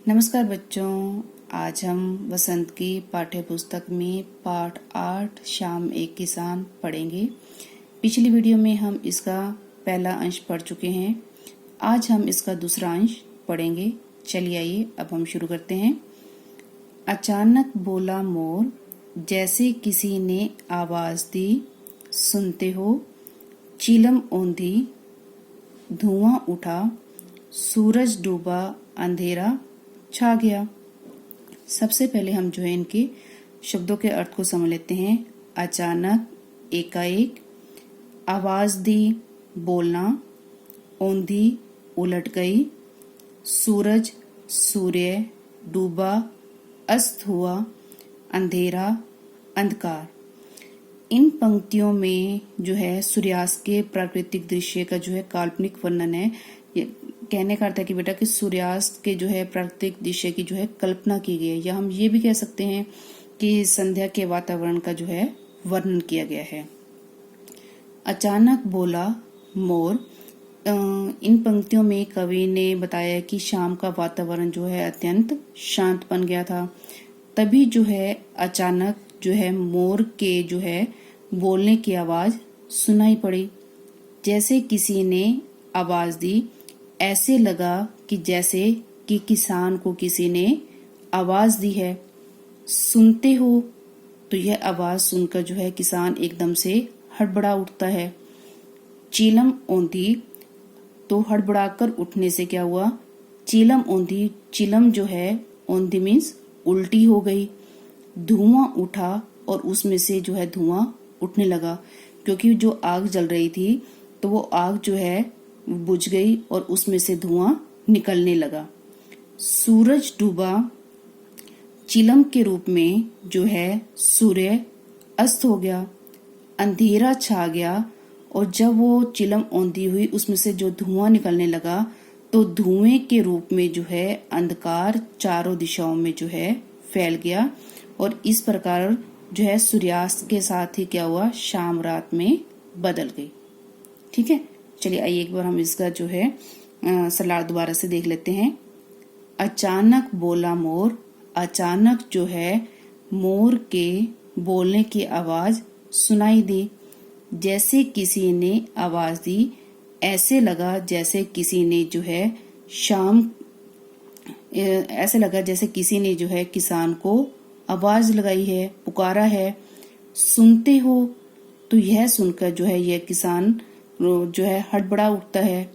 नमस्कार बच्चों, आज हम वसंत की पाठ्य पुस्तक में पाठ 8 शाम एक किसान पढ़ेंगे। पिछली वीडियो में हम इसका पहला अंश पढ़ चुके हैं। आज हम इसका दूसरा अंश पढ़ेंगे। चलिए आइए अब हम शुरू करते हैं। अचानक बोला मोर, जैसे किसी ने आवाज दी, सुनते हो। चीलम ओंधी, धुआं उठा, सूरज डूबा, अंधेरा छा गया। सबसे पहले हम जो है इनके शब्दों के अर्थ को समझ लेते हैं। अचानक, एकाएक, आवाज दी, बोलना, ओंधी, उलट गई, सूरज, सूर्य, डूबा, अस्त हुआ, अंधेरा, अंधकार। इन पंक्तियों में जो है सूर्यास्त के प्राकृतिक दृश्य का जो है काल्पनिक वर्णन है। ये कहने का अर्थ है कि बेटा कि सूर्यास्त के जो है प्राकृतिक दृश्य की जो है कल्पना की गई है, या हम ये भी कह सकते हैं कि संध्या के वातावरण का जो है वर्णन किया गया है। अचानक बोला मोर, इन पंक्तियों में कवि ने बताया कि शाम का वातावरण जो है अत्यंत शांत बन गया था। तभी जो है अचानक जो है मोर के जो है बोलने की आवाज सुनाई पड़ी। जैसे किसी ने आवाज दी, ऐसे लगा कि जैसे कि किसान को किसी ने आवाज दी है। सुनते हो, तो यह आवाज सुनकर जो है किसान एकदम से हड़बड़ा उठता है। चीलम ओंधी, तो हड़बड़ाकर उठने से क्या हुआ? चीलम ओंधी, चिलम जो है ओंधी मीन्स उल्टी हो गई। धुआं उठा, और उसमें से जो है धुआं उठने लगा, क्योंकि जो आग जल रही थी तो वो आग जो है बुझ गई और उसमें से धुआं निकलने लगा। सूरज डूबा, चिलम के रूप में जो है सूर्य अस्त हो गया। अंधेरा छा गया, और जब वो चिलम औंधी हुई उसमें से जो धुआं निकलने लगा तो धुएं के रूप में जो है अंधकार चारों दिशाओं में जो है फैल गया। और इस प्रकार जो है सूर्यास्त के साथ ही क्या हुआ? शाम रात में बदल गई। ठीक है, चलिए आइए एक बार हम इसका जो है सलाह दोबारा से देख लेते हैं। अचानक बोला मोर, अचानक जो है मोर के बोलने की आवाज सुनाई दी। जैसे किसी ने आवाज दी, ऐसे लगा जैसे किसी ने जो है ऐसे लगा जैसे किसी ने जो है किसान को आवाज लगाई है, पुकारा है। सुनते हो, तो यह सुनकर जो है यह किसान जो है हड़बड़ा उठता है।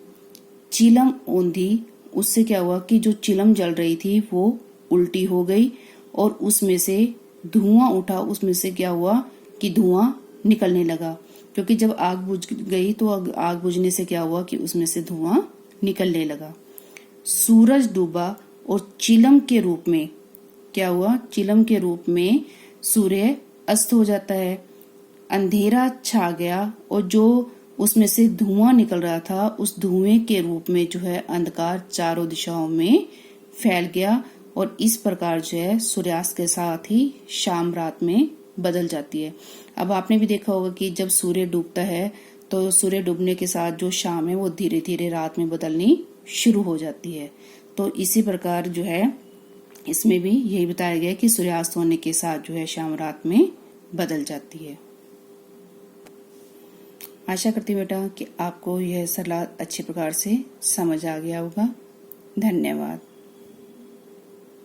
चिलम ओंधी, उससे क्या हुआ कि जो चिलम जल रही थी वो उल्टी हो गई, और उसमें से धुआं उठा। उसमें से क्या हुआ कि धुआं निकलने लगा, क्योंकि जब आग बुझ गई तो आग बुझने से क्या हुआ कि उसमें से धुआं निकलने लगा। सूरज डूबा, और चिलम के रूप में क्या हुआ? चिलम के रूप में सूर्य अस्त हो जाता है। अंधेरा छा गया, और जो उसमें से धुआं निकल रहा था उस धुएं के रूप में जो है अंधकार चारों दिशाओं में फैल गया। और इस प्रकार जो है सूर्यास्त के साथ ही शाम रात में बदल जाती है। अब आपने भी देखा होगा कि जब सूर्य डूबता है तो सूर्य डूबने के साथ जो शाम है वो धीरे धीरे रात में बदलनी शुरू हो जाती है। तो इसी प्रकार जो है इसमें भी यही बताया गया कि सूर्यास्त होने के साथ जो है शाम रात में बदल जाती है। आशा करती हूँ बेटा कि आपको यह सलाह अच्छी प्रकार से समझ आ गया होगा। धन्यवाद।